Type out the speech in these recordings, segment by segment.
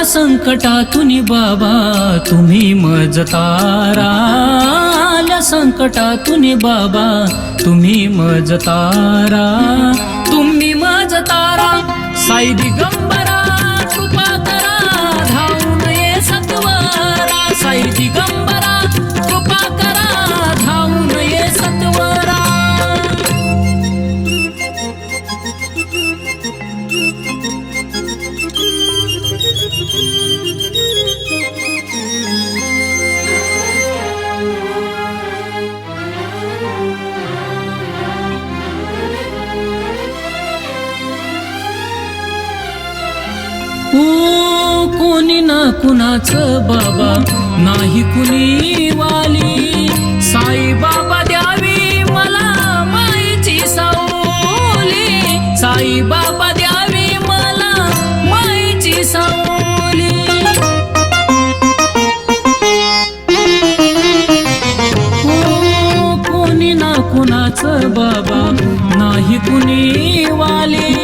संकटातून बाबा तुम्ही मज तारा, आल्या संकटातून बाबा तुम्ही मज तारा, तुम्ही मज तारा साई दिगंबरा कृपा करा धावून ये सत्वरा, साई दिगंबरा कृपा करा धावून ये सत्वरा. ओ कोणी ना कुणाचं बाबा नाही कुणी वाली, साई बाबा द्यावी मला मायेची सावली, साई बाबा द्यावी मला मायेची सावली. ओ कोणी ना कुणाचं बाबा नाही कुणी वाली,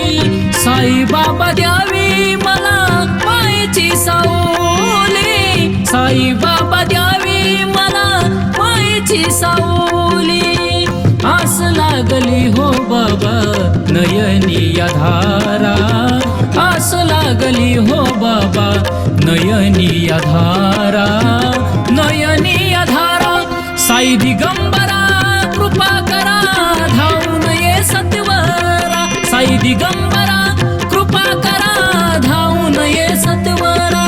साई बाबा द्यावी मला मायेची सावली, साई बाबा द्यावी मला मायेची सावली. आस लागली हो बाबा नयनी या धारा, आस लागली हो बाबा नयनी या धारा, नयनी या धारा साई दिगंबरा कृपा करा धावून ये सत्वरा, साई दिगंबरा कृपा करा धावून ये सत्वरा.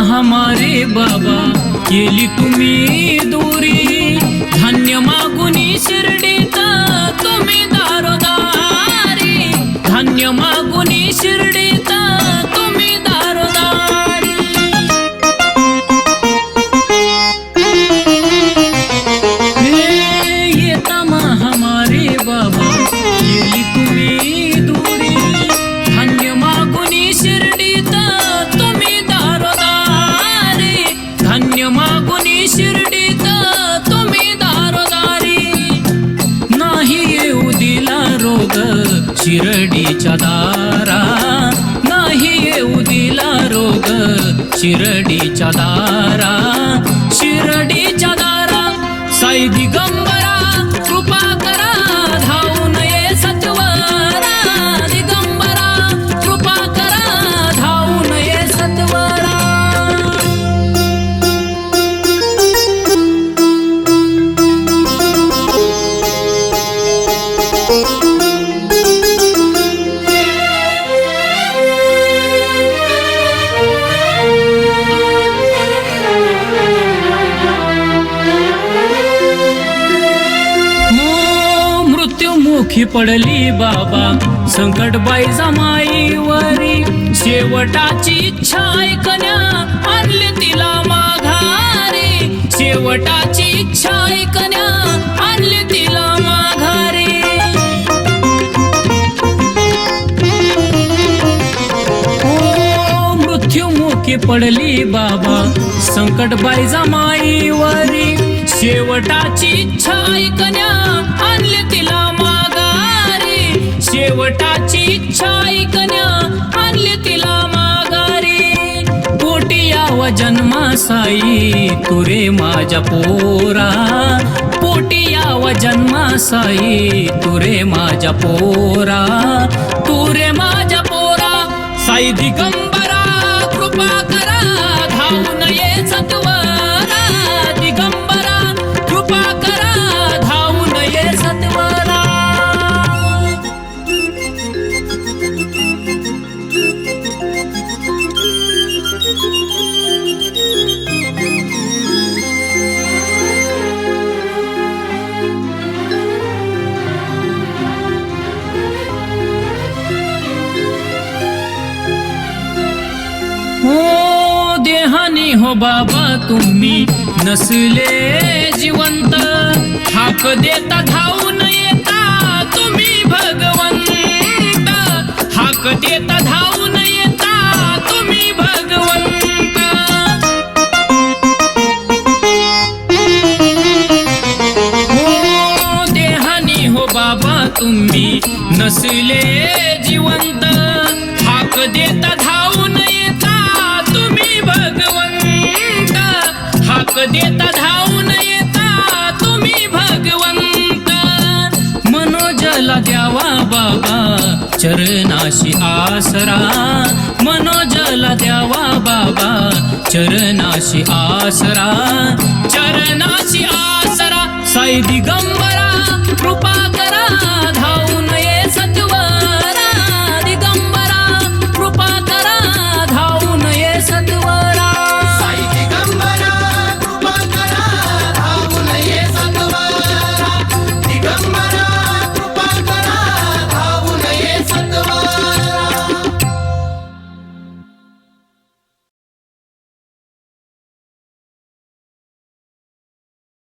हमारे बाबा केली तुम्ही दूरी, धान्य मागुनी शिर्डीत तुम्ही दारोदारी, धान्य मागुनी शिर्डीत तुम्ही दारोदारी. येता हमारे बाबा केली तुम्ही दूरी, धान्य मागुनी शिर्डीत तुम्ही दारोदारी, धान्य मागुनी शिर्डीत तुम्ही दारोदारी. नाही येऊ दिला रोग शिर्डीच्या दारा, नाही येऊ दिला रोग शिर्डीच्या दारा, शिर्डीच्या दारा साई दिगंबरा कृपा करा धावून ये सत्वरा, दिगंबरा कृपा करा धावून ये सत्वरा. मुखी पडली बाबा संकट बाई जमाईवरी, शेवटाची इच्छा ऐकण्या आणले तिला माघारी, शेवटाची इच्छा ऐकण्या आणले तिला माघारी. ओ मृत्युमुखी पडली बाबा संकट बाई जमाईवरी, शेवटाची इच्छा ऐकण्या आणले तिला माघारी, शेवटाची इच्छा ऐकण्या आणले तिला माघारी. पोटी याव जन्मा साई तुरे माझ्या पोरा, पोटी याव जन्मा साई तुरे माझ्या पोरा, तुरे माझ्या पोरा साई दिगंबरा कृपा करा धावून ये सत्वरा, दिगंबरा कृपा करा धावून ये सत्वरा. हो देहानी हो बाबा तुम्ही नसले जिवंत, हाक देता धावून ये हाक देता धावून येता तुम्ही भगवंत. हो देहानी हो बाबा तुम्ही नसले जिवंत, हाक देता धावून येता तुम्ही भगवंत. हाक देता धावून येता तुम्ही भगवंत. मनोजला द्यावा बाबा चरणाशी आसरा, मनोजला द्यावा बाबा चरणाशी आसरा. चरणाशी आसरा साई दिगंबरा कृपा